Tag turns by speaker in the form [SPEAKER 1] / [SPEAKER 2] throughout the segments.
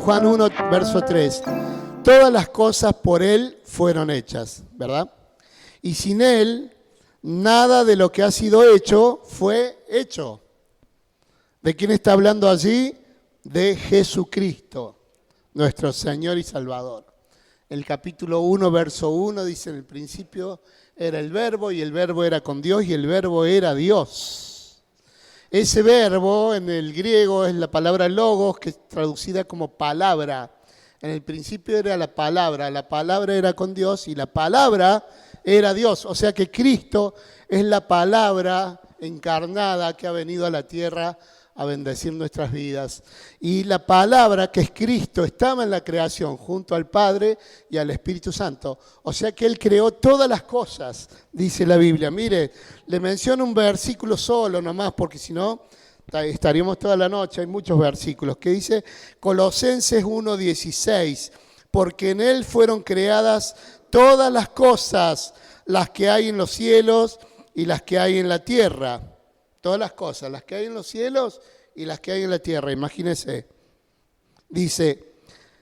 [SPEAKER 1] Juan 1, verso 3. Todas las cosas por Él fueron hechas, ¿verdad? Y sin Él, nada de lo que ha sido hecho fue hecho. ¿De quién está hablando allí? De Jesucristo, nuestro Señor y Salvador. El capítulo 1, verso 1 dice: en el principio era el Verbo, y el Verbo era con Dios, y el Verbo era Dios. Ese verbo en el griego es la palabra logos, que es traducida como palabra. En el principio era la palabra era con Dios y la palabra era Dios. O sea que Cristo es la palabra encarnada que ha venido a la tierra a bendecir nuestras vidas. Y la palabra, que es Cristo, estaba en la creación junto al Padre y al Espíritu Santo. O sea que Él creó todas las cosas, dice la Biblia. Mire, le menciono un versículo solo nomás, porque si no estaríamos toda la noche. Hay muchos versículos que dice Colosenses 1:16, porque en Él fueron creadas todas las cosas, las que hay en los cielos y las que hay en la tierra. Todas las cosas, las que hay en los cielos y las que hay en la tierra. Imagínense. Dice,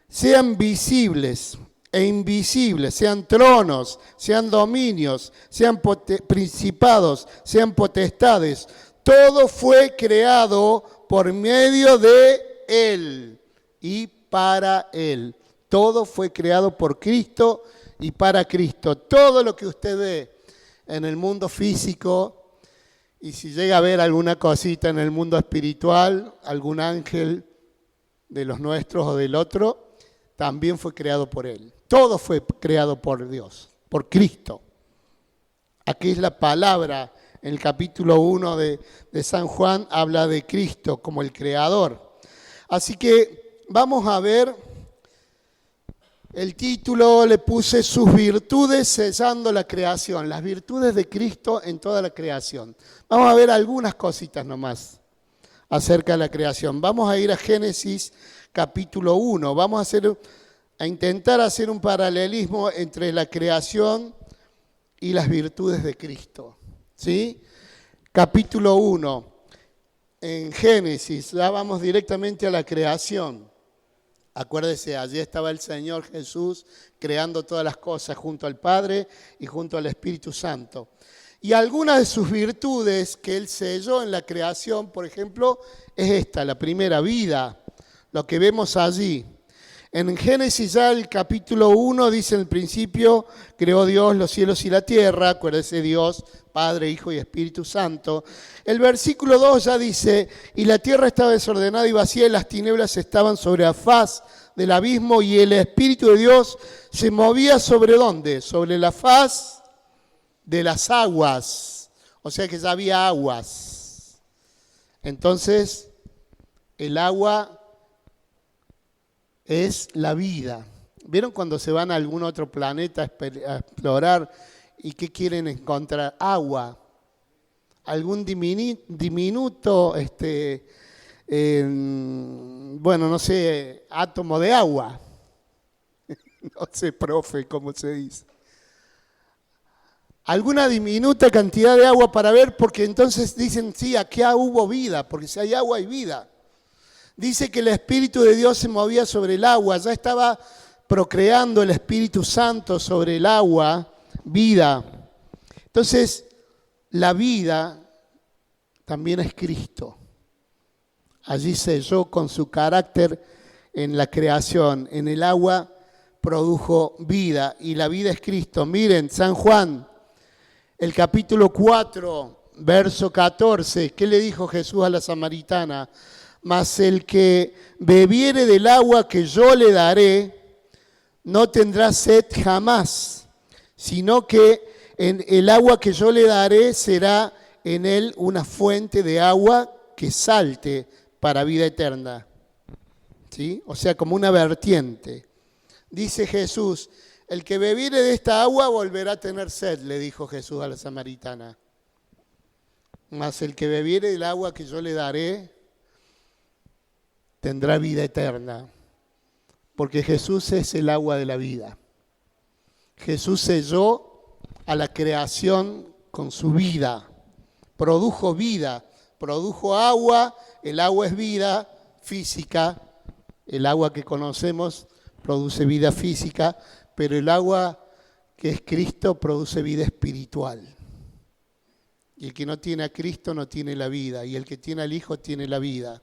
[SPEAKER 1] sean visibles e invisibles, sean tronos, sean dominios, sean principados, sean potestades. Todo fue creado por medio de Él y para Él. Todo fue creado por Cristo y para Cristo. Todo lo que usted ve en el mundo físico, y si llega a ver alguna cosita en el mundo espiritual, algún ángel de los nuestros o del otro, también fue creado por Él. Todo fue creado por Dios, por Cristo. Aquí es la palabra. En el capítulo 1 de San Juan habla de Cristo como el creador. Así que vamos a ver, el título le puse sus virtudes sellando la creación, las virtudes de Cristo en toda la creación. Vamos a ver algunas cositas nomás acerca de la creación. Vamos a ir a Génesis capítulo 1, vamos a intentar hacer un paralelismo entre la creación y las virtudes de Cristo. ¿Sí? Capítulo 1, en Génesis, ya vamos directamente a la creación. Acuérdese, allí estaba el Señor Jesús creando todas las cosas junto al Padre y junto al Espíritu Santo. Y algunas de sus virtudes que Él selló en la creación, por ejemplo, es esta, la primera, vida, lo que vemos allí. En Génesis ya el capítulo 1 dice: en el principio creó Dios los cielos y la tierra. Acuérdese, Dios, Padre, Hijo y Espíritu Santo. El versículo 2 ya dice: y la tierra estaba desordenada y vacía, y las tinieblas estaban sobre la faz del abismo, y el Espíritu de Dios se movía ¿sobre dónde? Sobre la faz de las aguas. O sea que ya había aguas. Entonces, el agua es la vida. ¿Vieron cuando se van a algún otro planeta a explorar y qué quieren encontrar? Agua. Algún diminuto, bueno, no sé, átomo de agua. No sé, profe, cómo se dice. Alguna diminuta cantidad de agua para ver, porque entonces dicen, sí, aquí hubo vida, porque si hay agua hay vida. Dice que el Espíritu de Dios se movía sobre el agua, ya estaba procreando el Espíritu Santo sobre el agua, vida. Entonces, la vida también es Cristo. Allí selló con su carácter en la creación. En el agua produjo vida y la vida es Cristo. Miren, San Juan, el capítulo 4, verso 14, ¿qué le dijo Jesús a la samaritana? Mas el que bebiere del agua que yo le daré, no tendrá sed jamás, sino que en el agua que yo le daré será en él una fuente de agua que salte para vida eterna. ¿Sí? O sea, como una vertiente. Dice Jesús, el que bebiere de esta agua volverá a tener sed, le dijo Jesús a la samaritana. Mas el que bebiere del agua que yo le daré, tendrá vida eterna, porque Jesús es el agua de la vida. Jesús selló a la creación con su vida, produjo vida, produjo agua, el agua es vida física, El agua que conocemos produce vida física, pero el agua que es Cristo produce vida espiritual. Y el que no tiene a Cristo no tiene la vida, y el que tiene al Hijo tiene la vida.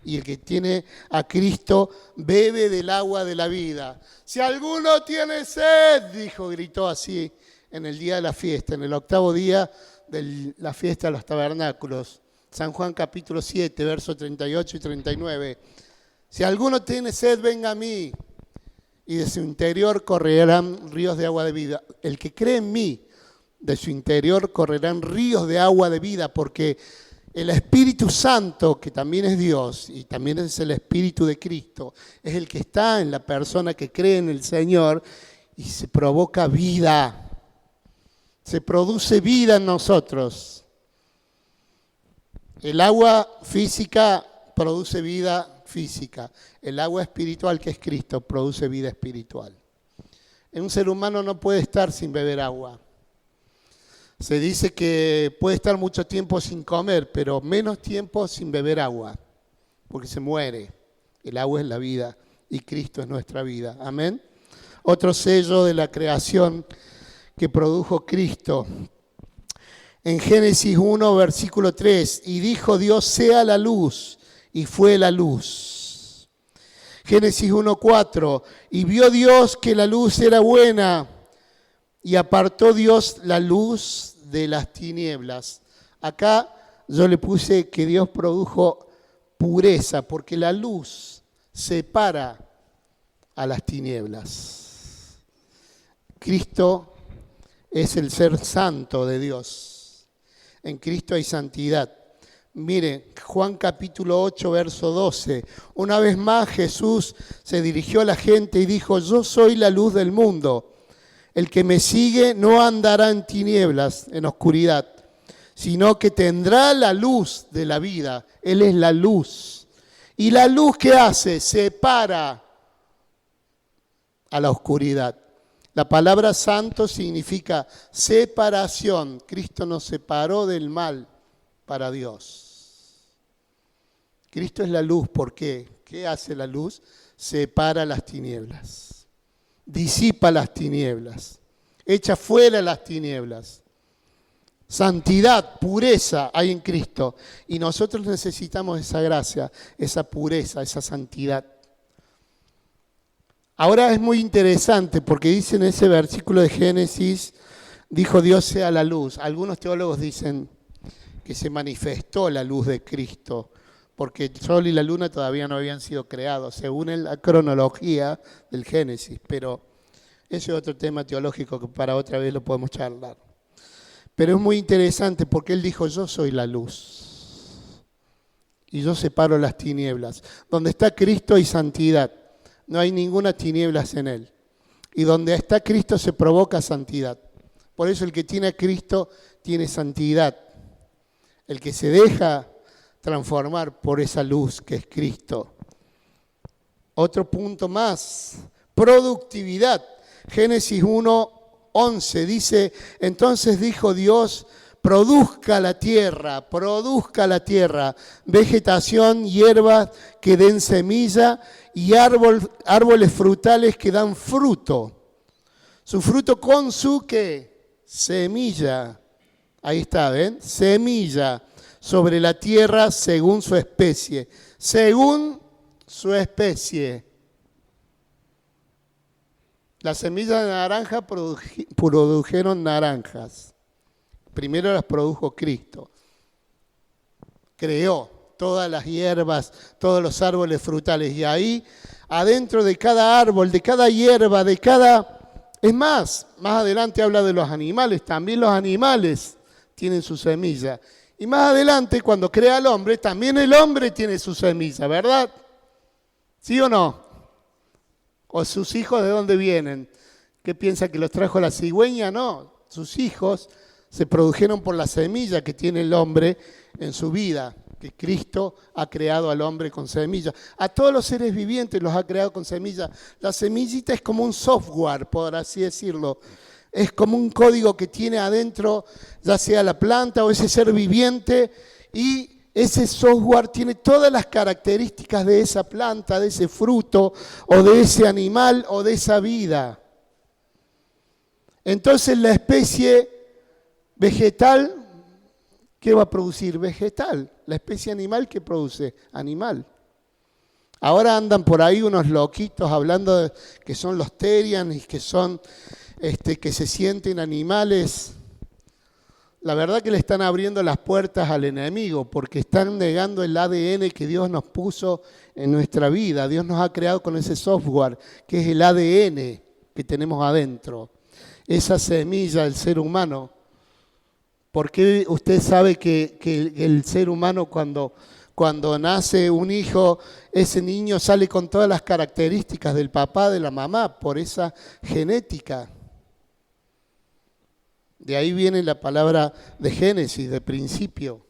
[SPEAKER 1] Y el que tiene a Cristo bebe del agua de la vida. Si alguno tiene sed, gritó así en el día de la fiesta, en el 8º día de la fiesta de los tabernáculos. San Juan capítulo 7, versos 38 y 39. Si alguno tiene sed, venga a mí, y de su interior correrán ríos de agua de vida. El que cree en mí, de su interior correrán ríos de agua de vida, porque el Espíritu Santo, que también es Dios y también es el Espíritu de Cristo, es el que está en la persona que cree en el Señor y se provoca vida. Se produce vida en nosotros. El agua física produce vida física. El agua espiritual, que es Cristo, produce vida espiritual. Un ser humano no puede estar sin beber agua. Se dice que puede estar mucho tiempo sin comer, pero menos tiempo sin beber agua, porque se muere. El agua es la vida y Cristo es nuestra vida. Amén. Otro sello de la creación que produjo Cristo. En Génesis 1, versículo 3, y dijo Dios, sea la luz, y fue la luz. Génesis 1, 4, y vio Dios que la luz era buena, y apartó Dios la luz de las tinieblas. Acá yo le puse que Dios produjo pureza, porque la luz separa a las tinieblas. Cristo es el ser santo de Dios. En Cristo hay santidad. Mire, Juan capítulo 8, verso 12. Una vez más Jesús se dirigió a la gente y dijo, yo soy la luz del mundo. El que me sigue no andará en tinieblas, en oscuridad, sino que tendrá la luz de la vida. Él es la luz. ¿Y la luz qué hace? Separa a la oscuridad. La palabra santo significa separación. Cristo nos separó del mal para Dios. Cristo es la luz. ¿Por qué? ¿Qué hace la luz? Separa las tinieblas. Disipa las tinieblas, echa fuera las tinieblas. Santidad, pureza hay en Cristo y nosotros necesitamos esa gracia, esa pureza, esa santidad. Ahora es muy interesante porque dice en ese versículo de Génesis, dijo Dios sea la luz. Algunos teólogos dicen que se manifestó la luz de Cristo, porque el sol y la luna todavía no habían sido creados, según la cronología del Génesis, pero ese es otro tema teológico que para otra vez lo podemos charlar. Pero es muy interesante porque él dijo, yo soy la luz y yo separo las tinieblas. Donde está Cristo hay santidad, no hay ninguna tinieblas en él. Y donde está Cristo se provoca santidad. Por eso el que tiene a Cristo tiene santidad. El que se deja transformar por esa luz que es Cristo. Otro punto más, productividad. Génesis 1, 11 dice, entonces dijo Dios, produzca la tierra, vegetación, hierbas que den semilla y árboles frutales que dan fruto. Su fruto con su, ¿qué? Semilla. Ahí está, ¿ven? Semilla. Sobre la tierra según su especie. Según su especie. Las semillas de naranja produjeron naranjas. Primero las produjo Cristo. Creó todas las hierbas, todos los árboles frutales. Y ahí, adentro de cada árbol, de cada hierba, de cada... Es más adelante habla de los animales. También los animales tienen su semilla. Y más adelante, cuando crea al hombre, también el hombre tiene su semilla, ¿verdad? ¿Sí o no? ¿O sus hijos de dónde vienen? ¿Qué piensa que los trajo la cigüeña? No, sus hijos se produjeron por la semilla que tiene el hombre en su vida, que Cristo ha creado al hombre con semilla. A todos los seres vivientes los ha creado con semilla. La semillita es como un software, por así decirlo. Es como un código que tiene adentro, ya sea la planta o ese ser viviente, y ese software tiene todas las características de esa planta, de ese fruto, o de ese animal, o de esa vida. Entonces la especie vegetal, ¿qué va a producir? Vegetal. La especie animal, ¿qué produce? Animal. Ahora andan por ahí unos loquitos hablando de que son los Terians y que son, que se sienten animales. La verdad que le están abriendo las puertas al enemigo porque están negando el ADN que Dios nos puso en nuestra vida. Dios nos ha creado con ese software que es el ADN que tenemos adentro. Esa semilla del ser humano. Porque usted sabe que el ser humano cuando nace un hijo, ese niño sale con todas las características del papá, de la mamá, por esa genética. De ahí viene la palabra de Génesis, de principio.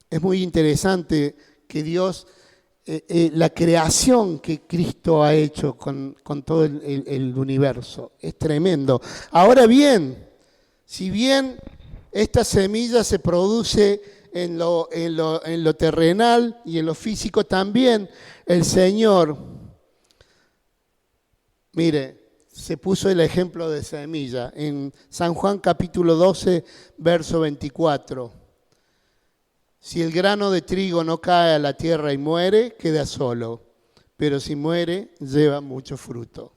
[SPEAKER 1] Es muy interesante que Dios, la creación que Cristo ha hecho con todo el universo, es tremendo. Ahora bien, si bien esta semilla se produce en lo terrenal y en lo físico también, el Señor, mire, se puso el ejemplo de semilla. En San Juan capítulo 12, verso 24. Si el grano de trigo no cae a la tierra y muere, queda solo, pero si muere, lleva mucho fruto.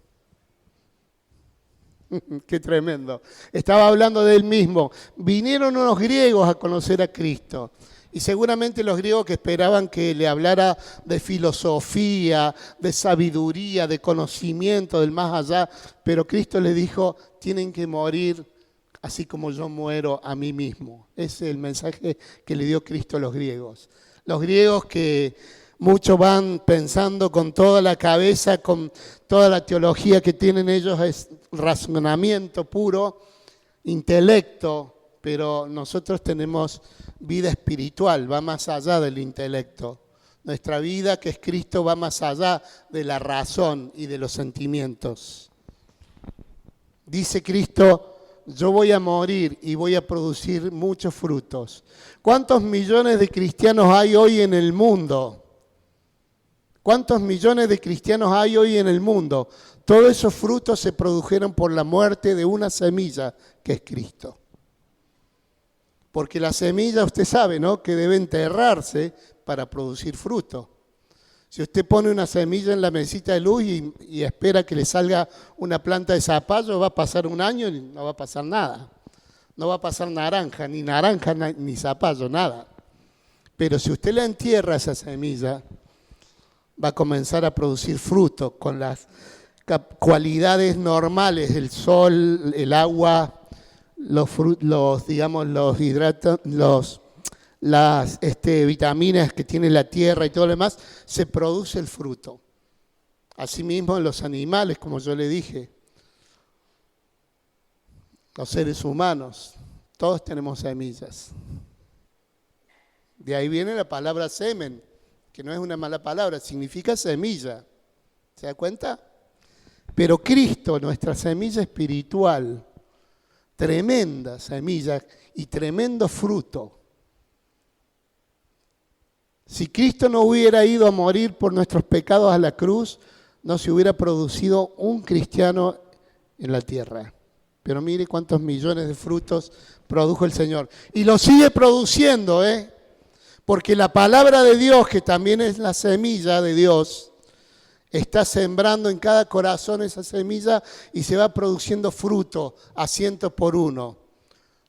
[SPEAKER 1] Qué tremendo. Estaba hablando de él mismo. Vinieron unos griegos a conocer a Cristo. Y seguramente los griegos que esperaban que le hablara de filosofía, de sabiduría, de conocimiento del más allá. Pero Cristo les dijo, tienen que morir así como yo muero a mí mismo. Ese es el mensaje que le dio Cristo a los griegos. Los griegos que muchos van pensando con toda la cabeza, con toda la teología que tienen ellos, es razonamiento puro, intelecto, pero nosotros tenemos vida espiritual, va más allá del intelecto. Nuestra vida, que es Cristo, va más allá de la razón y de los sentimientos. Dice Cristo, yo voy a morir y voy a producir muchos frutos. ¿Cuántos millones de cristianos hay hoy en el mundo? ¿Cuántos millones de cristianos hay hoy en el mundo? Todos esos frutos se produjeron por la muerte de una semilla, que es Cristo. Porque la semilla, usted sabe, ¿no?, que debe enterrarse para producir fruto. Si usted pone una semilla en la mesita de luz y espera que le salga una planta de zapallo, va a pasar un año y no va a pasar nada. No va a pasar naranja ni zapallo, nada. Pero si usted la entierra esa semilla, va a comenzar a producir fruto con las cualidades normales del sol, el agua, las vitaminas que tiene la tierra y todo lo demás, se produce el fruto. Asimismo en los animales, como yo le dije, los seres humanos, todos tenemos semillas. De ahí viene la palabra semen, que no es una mala palabra, significa semilla. ¿Se da cuenta? Pero Cristo, nuestra semilla espiritual, tremenda semilla y tremendo fruto. Si Cristo no hubiera ido a morir por nuestros pecados a la cruz, no se hubiera producido un cristiano en la tierra. Pero mire cuántos millones de frutos produjo el Señor. Y lo sigue produciendo, porque la palabra de Dios, que también es la semilla de Dios, está sembrando en cada corazón esa semilla y se va produciendo fruto a 100 por 1.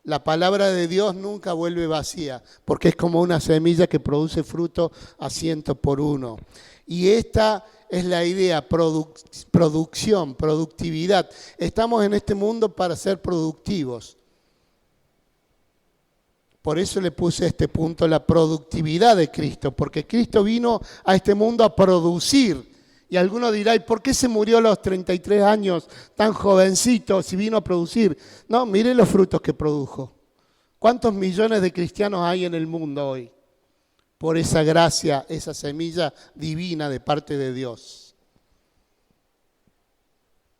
[SPEAKER 1] La palabra de Dios nunca vuelve vacía, porque es como una semilla que produce fruto a 100 por 1. Y esta es la idea, producción, productividad. Estamos en este mundo para ser productivos. Por eso le puse a este punto la productividad de Cristo, porque Cristo vino a este mundo a producir. Y alguno dirá, ¿y por qué se murió a los 33 años tan jovencito si vino a producir? No, mire los frutos que produjo. ¿Cuántos millones de cristianos hay en el mundo hoy? Por esa gracia, esa semilla divina de parte de Dios.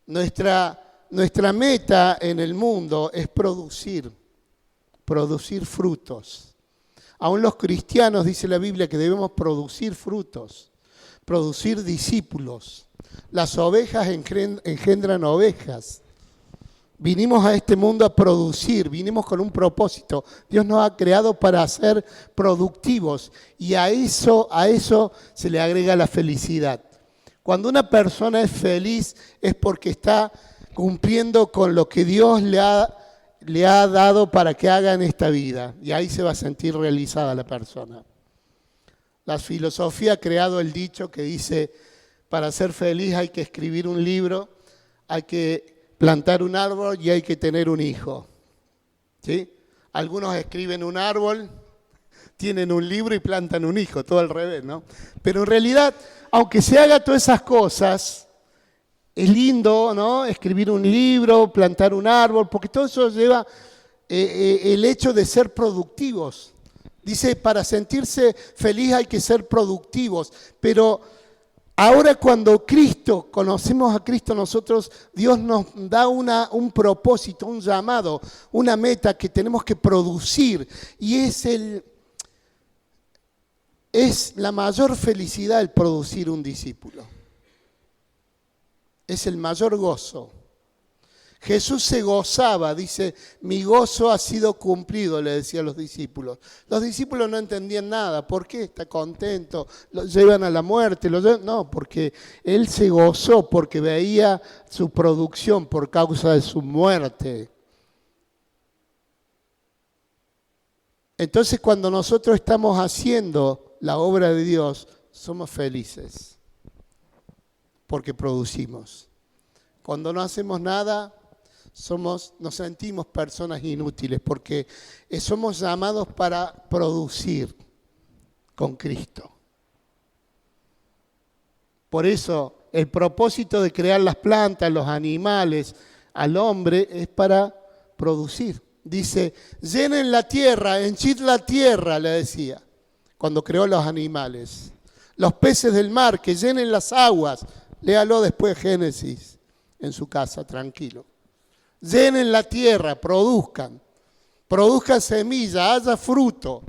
[SPEAKER 1] Nuestra meta en el mundo es producir frutos. Aún los cristianos, dice la Biblia, que debemos producir frutos, producir discípulos. Las ovejas engendran ovejas. Vinimos a este mundo a producir, vinimos con un propósito. Dios nos ha creado para ser productivos y a eso se le agrega la felicidad. Cuando una persona es feliz es porque está cumpliendo con lo que Dios le ha dado para que haga en esta vida. Y ahí se va a sentir realizada la persona. La filosofía ha creado el dicho que dice, para ser feliz hay que escribir un libro, hay que plantar un árbol y hay que tener un hijo. ¿Sí? Algunos escriben un árbol, tienen un libro y plantan un hijo, todo al revés, ¿no? Pero en realidad, aunque se haga todas esas cosas, es lindo, ¿no? Escribir un libro, plantar un árbol, porque todo eso lleva el hecho de ser productivos. Dice, para sentirse feliz hay que ser productivos, pero ahora cuando conocemos a Cristo nosotros, Dios nos da un propósito, un llamado, una meta que tenemos que producir y es la mayor felicidad el producir un discípulo. Es el mayor gozo. Jesús se gozaba, dice, mi gozo ha sido cumplido, le decía a los discípulos. Los discípulos no entendían nada. ¿Por qué está contento? Lo llevan a la muerte. No, porque él se gozó, porque veía su producción por causa de su muerte. Entonces, cuando nosotros estamos haciendo la obra de Dios, somos felices, porque producimos. Cuando no hacemos nada, nos sentimos personas inútiles porque somos llamados para producir con Cristo. Por eso el propósito de crear las plantas, los animales, al hombre es para producir. Dice, llenen la tierra, henchid la tierra, le decía, cuando creó los animales. Los peces del mar, que llenen las aguas. Léalo después Génesis en su casa, tranquilo. Llenen la tierra, produzcan semilla, haya fruto,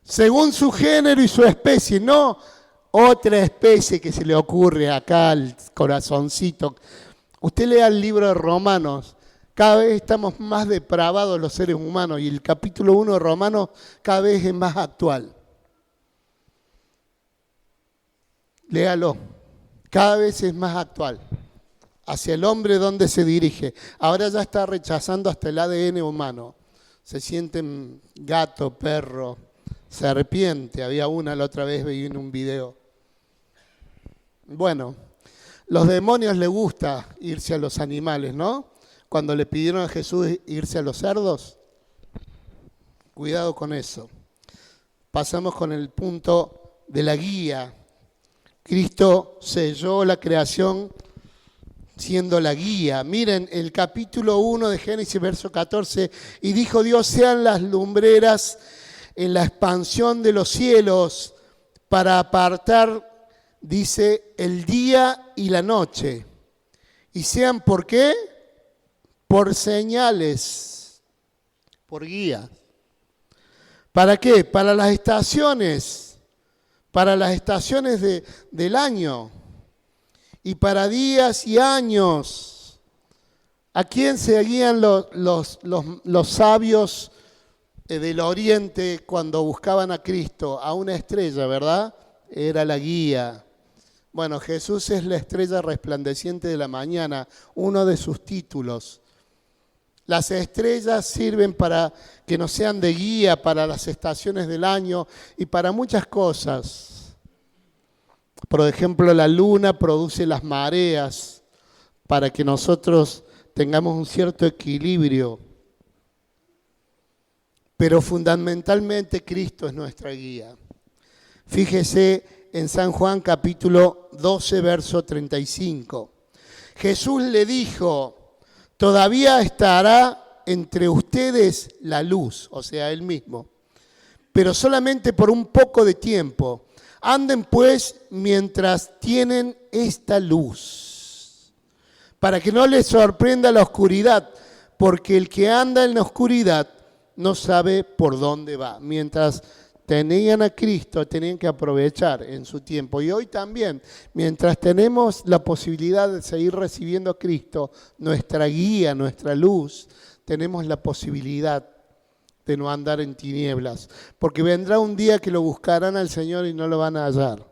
[SPEAKER 1] según su género y su especie, no otra especie que se le ocurre acá al corazoncito. Usted lea el libro de Romanos, cada vez estamos más depravados los seres humanos y el capítulo 1 de Romanos cada vez es más actual. Léalo, cada vez es más actual. Hacia el hombre donde se dirige. Ahora ya está rechazando hasta el ADN humano. Se sienten gato, perro, serpiente. Había una la otra vez, vi en un video. Bueno, los demonios les gusta irse a los animales, ¿no? Cuando le pidieron a Jesús irse a los cerdos. Cuidado con eso. Pasamos con el punto de la guía. Cristo selló la creación siendo la guía. Miren el capítulo 1 de Génesis, verso 14, y dijo Dios, sean las lumbreras en la expansión de los cielos para apartar, dice, el día y la noche. Y sean, ¿por qué? Por señales, por guías. ¿Para qué? Para las estaciones del año. Y para días y años. ¿A quién seguían los sabios del oriente cuando buscaban a Cristo? A una estrella, ¿verdad? Era la guía. Bueno, Jesús es la estrella resplandeciente de la mañana, uno de sus títulos. Las estrellas sirven para que nos sean de guía para las estaciones del año y para muchas cosas. Por ejemplo, la luna produce las mareas para que nosotros tengamos un cierto equilibrio. Pero fundamentalmente Cristo es nuestra guía. Fíjese en San Juan capítulo 12, verso 35. Jesús le dijo, todavía estará entre ustedes la luz, o sea, Él mismo, pero solamente por un poco de tiempo. Anden pues mientras tienen esta luz, para que no les sorprenda la oscuridad, porque el que anda en la oscuridad no sabe por dónde va. Mientras tenían a Cristo, tenían que aprovechar en su tiempo. Y hoy también, mientras tenemos la posibilidad de seguir recibiendo a Cristo, nuestra guía, nuestra luz, tenemos la posibilidad de no andar en tinieblas. Porque vendrá un día que lo buscarán al Señor y no lo van a hallar.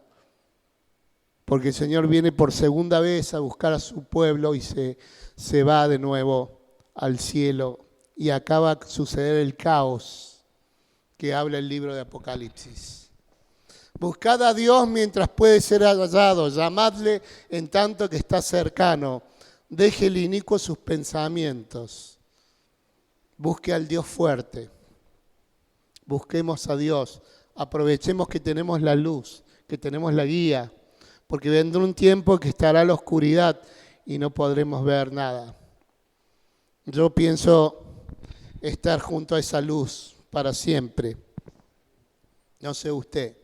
[SPEAKER 1] Porque el Señor viene por segunda vez a buscar a su pueblo y se va de nuevo al cielo. Y acaba de suceder el caos que habla el libro de Apocalipsis. Buscad a Dios mientras puede ser hallado, llamadle en tanto que está cercano. Deje el inicuo sus pensamientos. Busque al Dios fuerte. Busquemos a Dios. Aprovechemos que tenemos la luz, que tenemos la guía, porque vendrá un tiempo que estará la oscuridad y no podremos ver nada. Yo pienso estar junto a esa luz para siempre. No sé usted.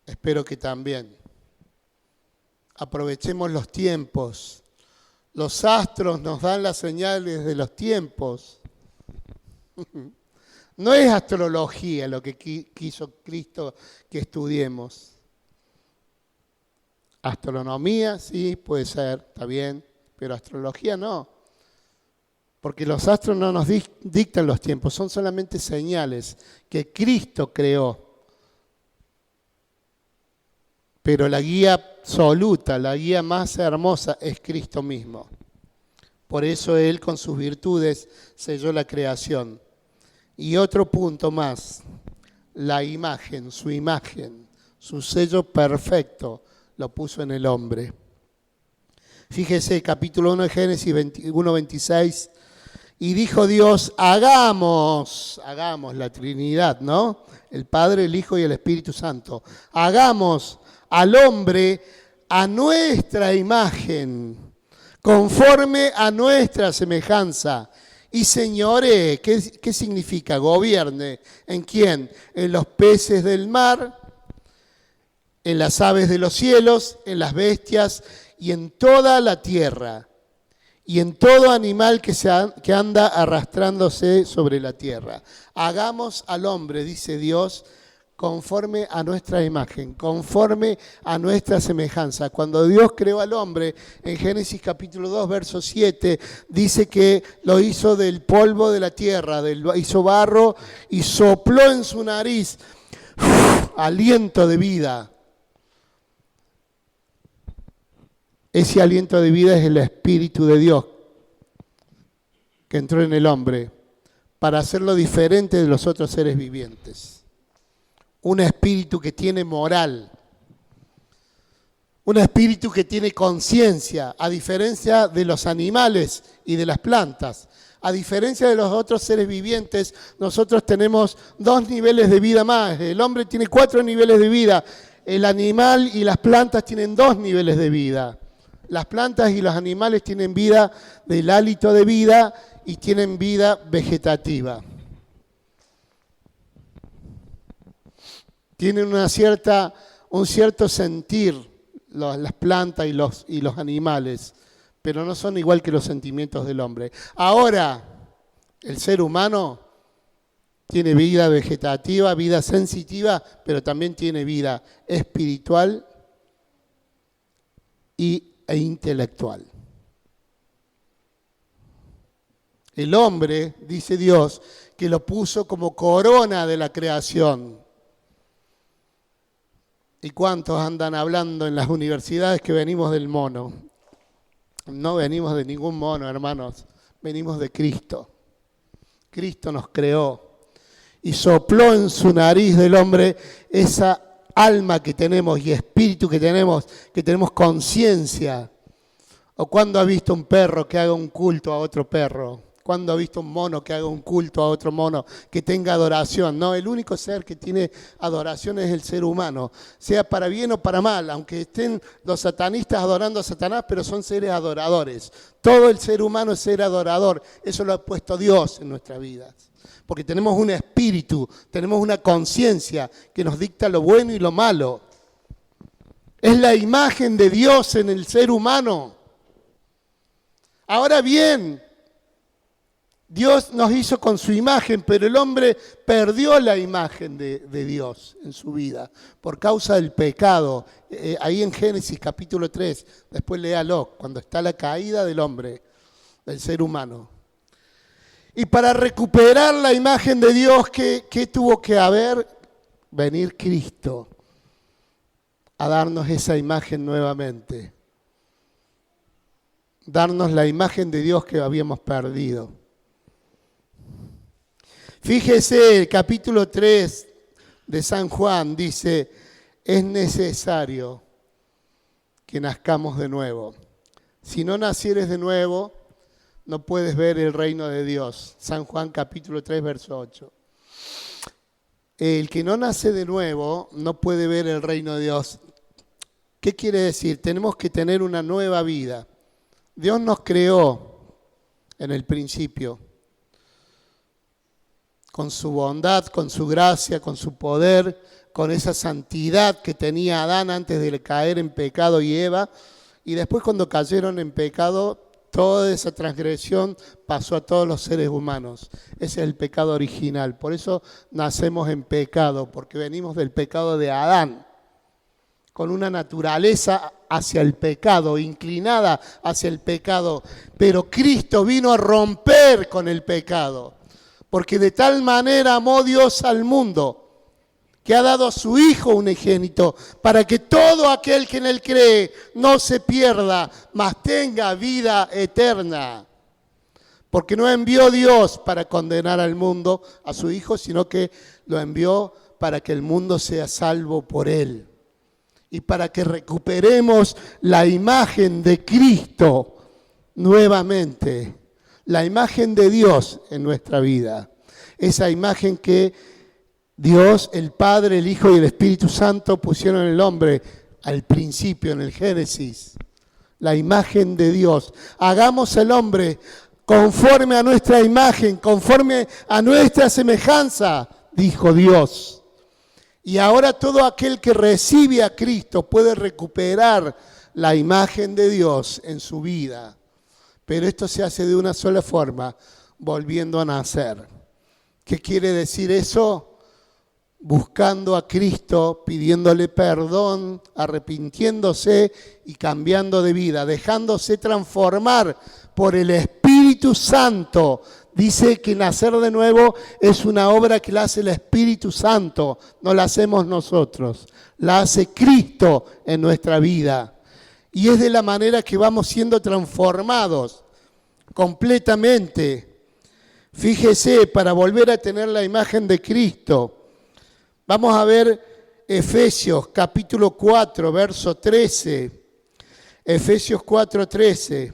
[SPEAKER 1] Espero que también. Aprovechemos los tiempos. Los astros nos dan las señales de los tiempos. No es astrología lo que quiso Cristo que estudiemos. Astronomía, sí, puede ser, está bien, pero astrología no. Porque los astros no nos dictan los tiempos, son solamente señales que Cristo creó. Pero la guía absoluta, la guía más hermosa es Cristo mismo. Por eso Él con sus virtudes selló la creación. Y otro punto más, la imagen, su sello perfecto lo puso en el hombre. Fíjese, capítulo 1 de Génesis 1:26. Y dijo Dios, hagamos la Trinidad, ¿no? El Padre, el Hijo y el Espíritu Santo. Hagamos al hombre a nuestra imagen, conforme a nuestra semejanza. Y señore, ¿qué significa? Gobierne. ¿En quién? En los peces del mar, en las aves de los cielos, en las bestias y en toda la tierra. Y en todo animal que anda arrastrándose sobre la tierra. Hagamos al hombre, dice Dios, conforme a nuestra imagen, conforme a nuestra semejanza. Cuando Dios creó al hombre, en Génesis capítulo 2, verso 7, dice que lo hizo del polvo de la tierra, hizo barro y sopló en su nariz aliento de vida. Ese aliento de vida es el Espíritu de Dios que entró en el hombre para hacerlo diferente de los otros seres vivientes. Un espíritu que tiene moral, un espíritu que tiene conciencia, a diferencia de los animales y de las plantas. A diferencia de los otros seres vivientes, nosotros tenemos 2 niveles de vida más. El hombre tiene 4 niveles de vida. El animal y las plantas tienen 2 niveles de vida. Las plantas y los animales tienen vida del hálito de vida y tienen vida vegetativa. Tienen un cierto sentir las plantas y los animales, pero no son igual que los sentimientos del hombre. Ahora, el ser humano tiene vida vegetativa, vida sensitiva, pero también tiene vida espiritual e intelectual. El hombre, dice Dios, que lo puso como corona de la creación. ¿Y cuántos andan hablando en las universidades que venimos del mono? No venimos de ningún mono, hermanos. Venimos de Cristo. Cristo nos creó y sopló en su nariz del hombre esa alma que tenemos y espíritu que tenemos conciencia. ¿O cuándo ha visto un perro que haga un culto a otro perro? ¿Cuándo ha visto un mono que haga un culto a otro mono, que tenga adoración? No, el único ser que tiene adoración es el ser humano, sea para bien o para mal, aunque estén los satanistas adorando a Satanás, pero son seres adoradores. Todo el ser humano es ser adorador, eso lo ha puesto Dios en nuestras vidas. Porque tenemos un espíritu, tenemos una conciencia que nos dicta lo bueno y lo malo. Es la imagen de Dios en el ser humano. Ahora bien, Dios nos hizo con su imagen, pero el hombre perdió la imagen de Dios en su vida por causa del pecado. Ahí en Génesis capítulo 3, después léalo, cuando está la caída del hombre, del ser humano. Y para recuperar la imagen de Dios, ¿qué tuvo que haber? Venir Cristo a darnos esa imagen nuevamente. Darnos la imagen de Dios que habíamos perdido. Fíjese, el capítulo 3 de San Juan dice, es necesario que nazcamos de nuevo. Si no nacieres de nuevo, no puedes ver el reino de Dios. San Juan capítulo 3, verso 8. El que no nace de nuevo no puede ver el reino de Dios. ¿Qué quiere decir? Tenemos que tener una nueva vida. Dios nos creó en el principio, con su bondad, con su gracia, con su poder, con esa santidad que tenía Adán antes de caer en pecado y Eva. Y después cuando cayeron en pecado, toda esa transgresión pasó a todos los seres humanos. Ese es el pecado original. Por eso nacemos en pecado, porque venimos del pecado de Adán, con una naturaleza hacia el pecado, inclinada hacia el pecado. Pero Cristo vino a romper con el pecado, porque de tal manera amó Dios al mundo, que ha dado a su Hijo unigénito, para que todo aquel que en Él cree no se pierda, mas tenga vida eterna. Porque no envió Dios para condenar al mundo, a su Hijo, sino que lo envió para que el mundo sea salvo por Él. Y para que recuperemos la imagen de Cristo nuevamente, la imagen de Dios en nuestra vida. Esa imagen que Dios, el Padre, el Hijo y el Espíritu Santo pusieron en el hombre al principio, en el Génesis. La imagen de Dios. Hagamos el hombre conforme a nuestra imagen, conforme a nuestra semejanza, dijo Dios. Y ahora todo aquel que recibe a Cristo puede recuperar la imagen de Dios en su vida. Pero esto se hace de una sola forma, volviendo a nacer. ¿Qué quiere decir eso? Buscando a Cristo, pidiéndole perdón, arrepintiéndose y cambiando de vida, dejándose transformar por el Espíritu Santo. Dice que nacer de nuevo es una obra que la hace el Espíritu Santo, no la hacemos nosotros, la hace Cristo en nuestra vida. Y es de la manera que vamos siendo transformados completamente. Fíjese, para volver a tener la imagen de Cristo, vamos a ver Efesios capítulo 4, verso 13. Efesios 4, 13.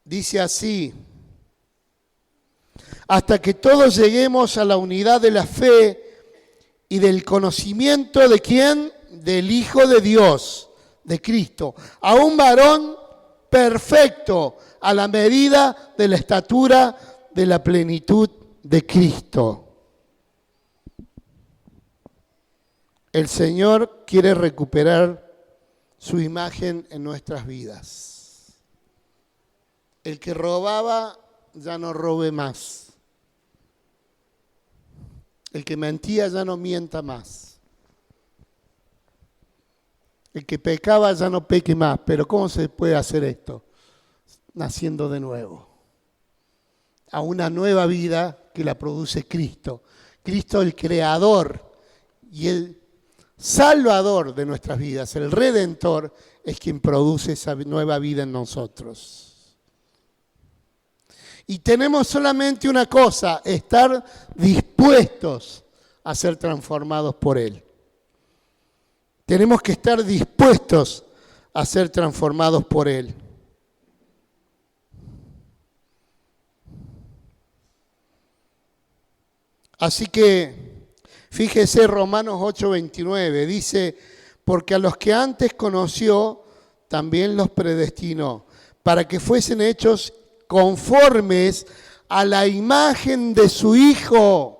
[SPEAKER 1] Dice así: hasta que todos lleguemos a la unidad de la fe y del conocimiento de ¿quién? Del Hijo de Dios, de Cristo, a un varón perfecto, a la medida de la estatura de la plenitud de Cristo. El Señor quiere recuperar su imagen en nuestras vidas. El que robaba ya no robe más. El que mentía ya no mienta más. El que pecaba ya no peque más. Pero ¿cómo se puede hacer esto? Naciendo de nuevo. A una nueva vida que la produce Cristo. Cristo el creador y el salvador de nuestras vidas. El redentor es quien produce esa nueva vida en nosotros. Y tenemos solamente una cosa, estar dispuestos a ser transformados por Él. Tenemos que estar dispuestos a ser transformados por Él. Así que, fíjese Romanos 8:29, dice, porque a los que antes conoció, también los predestinó, para que fuesen hechos conformes a la imagen de su Hijo.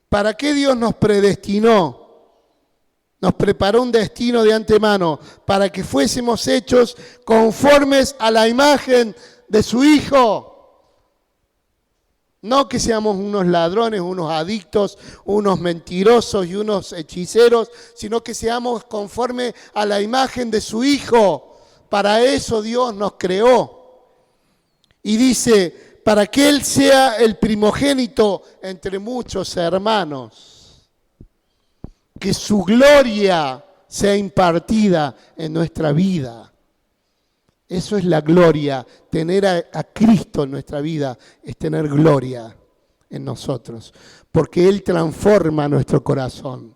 [SPEAKER 1] ¿Para qué Dios nos predestinó? Nos preparó un destino de antemano para que fuésemos hechos conformes a la imagen de su Hijo. No que seamos unos ladrones, unos adictos, unos mentirosos y unos hechiceros, sino que seamos conforme a la imagen de su Hijo. Para eso Dios nos creó. Y dice, para que Él sea el primogénito entre muchos hermanos. Que su gloria sea impartida en nuestra vida. Eso es la gloria, tener a Cristo en nuestra vida, es tener gloria en nosotros, porque Él transforma nuestro corazón.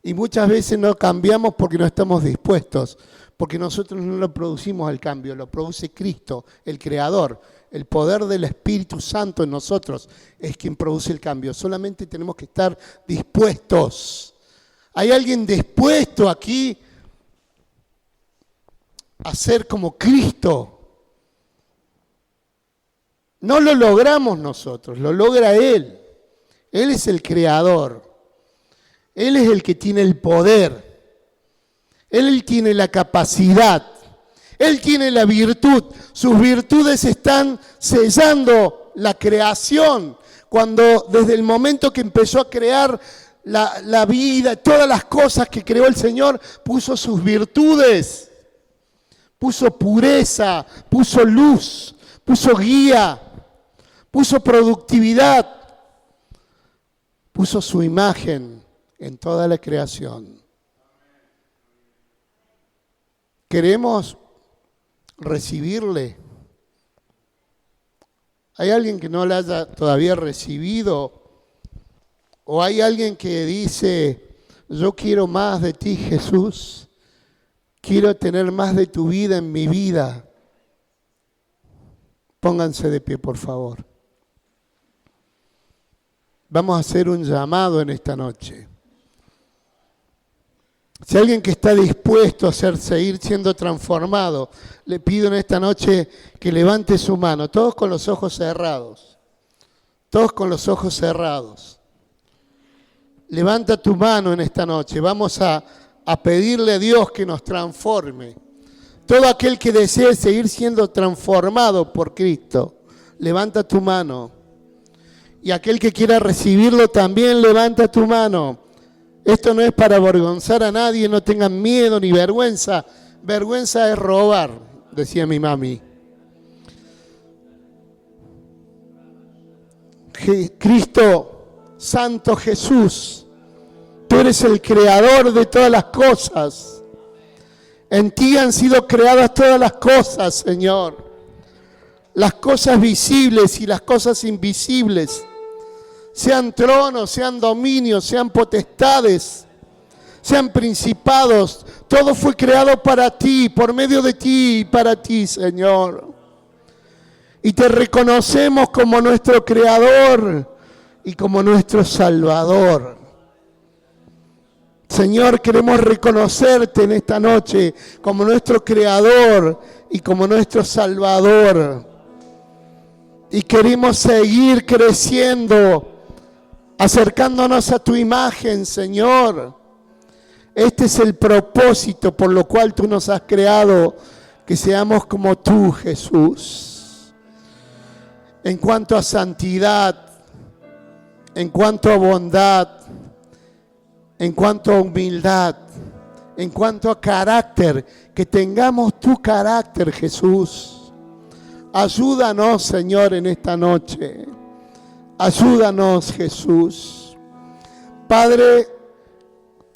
[SPEAKER 1] Y muchas veces no cambiamos porque no estamos dispuestos, porque nosotros no lo producimos el cambio, lo produce Cristo, el Creador. El poder del Espíritu Santo en nosotros es quien produce el cambio. Solamente tenemos que estar dispuestos. ¿Hay alguien dispuesto aquí a ser como Cristo? No lo logramos nosotros, lo logra Él. Él es el creador. Él es el que tiene el poder. Él tiene la capacidad. Él tiene la virtud. Sus virtudes están sellando la creación. Cuando desde el momento que empezó a crear la vida, todas las cosas que creó el Señor, puso sus virtudes. Puso pureza, puso luz, puso guía, puso productividad, puso su imagen en toda la creación. ¿Queremos recibirle? ¿Hay alguien que no la haya todavía recibido? ¿O hay alguien que dice, yo quiero más de ti, Jesús? Quiero tener más de tu vida en mi vida. Pónganse de pie, por favor. Vamos a hacer un llamado en esta noche. Si hay alguien que está dispuesto a seguir siendo transformado, le pido en esta noche que levante su mano, todos con los ojos cerrados. Todos con los ojos cerrados. Levanta tu mano en esta noche. Vamos a pedirle a Dios que nos transforme. Todo aquel que desee seguir siendo transformado por Cristo, levanta tu mano. Y aquel que quiera recibirlo también, levanta tu mano. Esto no es para avergonzar a nadie, no tengan miedo ni vergüenza. Vergüenza es robar, decía mi mami. Cristo, Santo Jesús, tú eres el creador de todas las cosas. En ti han sido creadas todas las cosas, Señor. Las cosas visibles y las cosas invisibles. Sean tronos, sean dominios, sean potestades, sean principados. Todo fue creado para ti, por medio de ti y para ti, Señor. Y te reconocemos como nuestro creador y como nuestro Salvador. Señor, queremos reconocerte en esta noche como nuestro Creador y como nuestro Salvador. Y queremos seguir creciendo, acercándonos a tu imagen, Señor. Este es el propósito por lo cual tú nos has creado, que seamos como tú, Jesús. En cuanto a santidad, en cuanto a bondad, en cuanto a humildad, en cuanto a carácter, que tengamos tu carácter, Jesús. Ayúdanos, Señor, en esta noche. Ayúdanos, Jesús. Padre,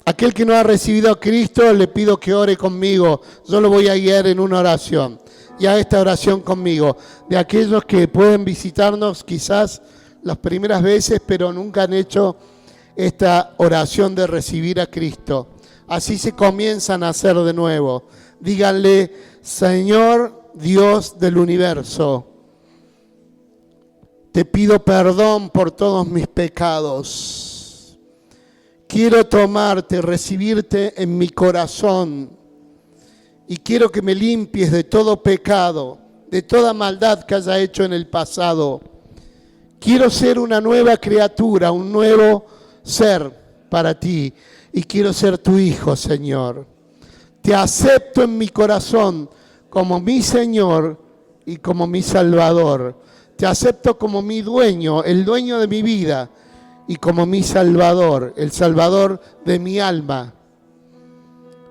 [SPEAKER 1] aquel que no ha recibido a Cristo, le pido que ore conmigo. Yo lo voy a guiar en una oración. Y a esta oración conmigo. De aquellos que pueden visitarnos quizás las primeras veces, pero nunca han hecho esta oración de recibir a Cristo. Así se comienzan a hacer de nuevo. Díganle, Señor Dios del universo, te pido perdón por todos mis pecados. Quiero tomarte, recibirte en mi corazón. Y quiero que me limpies de todo pecado, de toda maldad que haya hecho en el pasado. Quiero ser una nueva criatura, un nuevo ser para ti. y quiero ser tu hijo, Señor. Te acepto en mi corazón como mi Señor y como mi Salvador. Te acepto como mi dueño, el dueño de mi vida, y como mi Salvador, el Salvador de mi alma.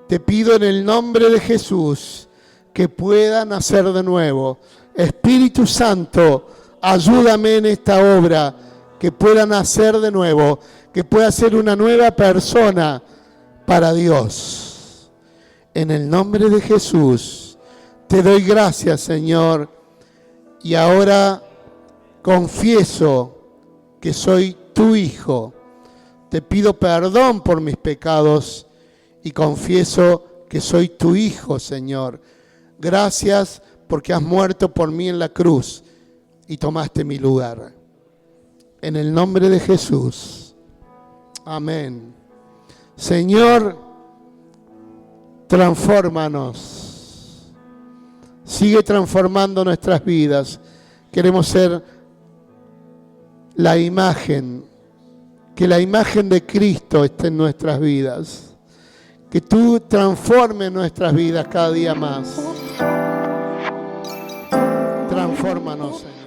[SPEAKER 1] Te pido en el nombre de Jesús que pueda nacer de nuevo. Espíritu Santo, ayúdame en esta obra, que pueda nacer de nuevo, que pueda ser una nueva persona para Dios. En el nombre de Jesús, te doy gracias, Señor, y ahora confieso que soy tu hijo. Te pido perdón por mis pecados y confieso que soy tu hijo, Señor. Gracias porque has muerto por mí en la cruz y tomaste mi lugar. En el nombre de Jesús. Amén. Señor, transfórmanos. Sigue transformando nuestras vidas. Queremos ser la imagen, que la imagen de Cristo esté en nuestras vidas. Que tú transformes nuestras vidas cada día más. Transfórmanos, Señor.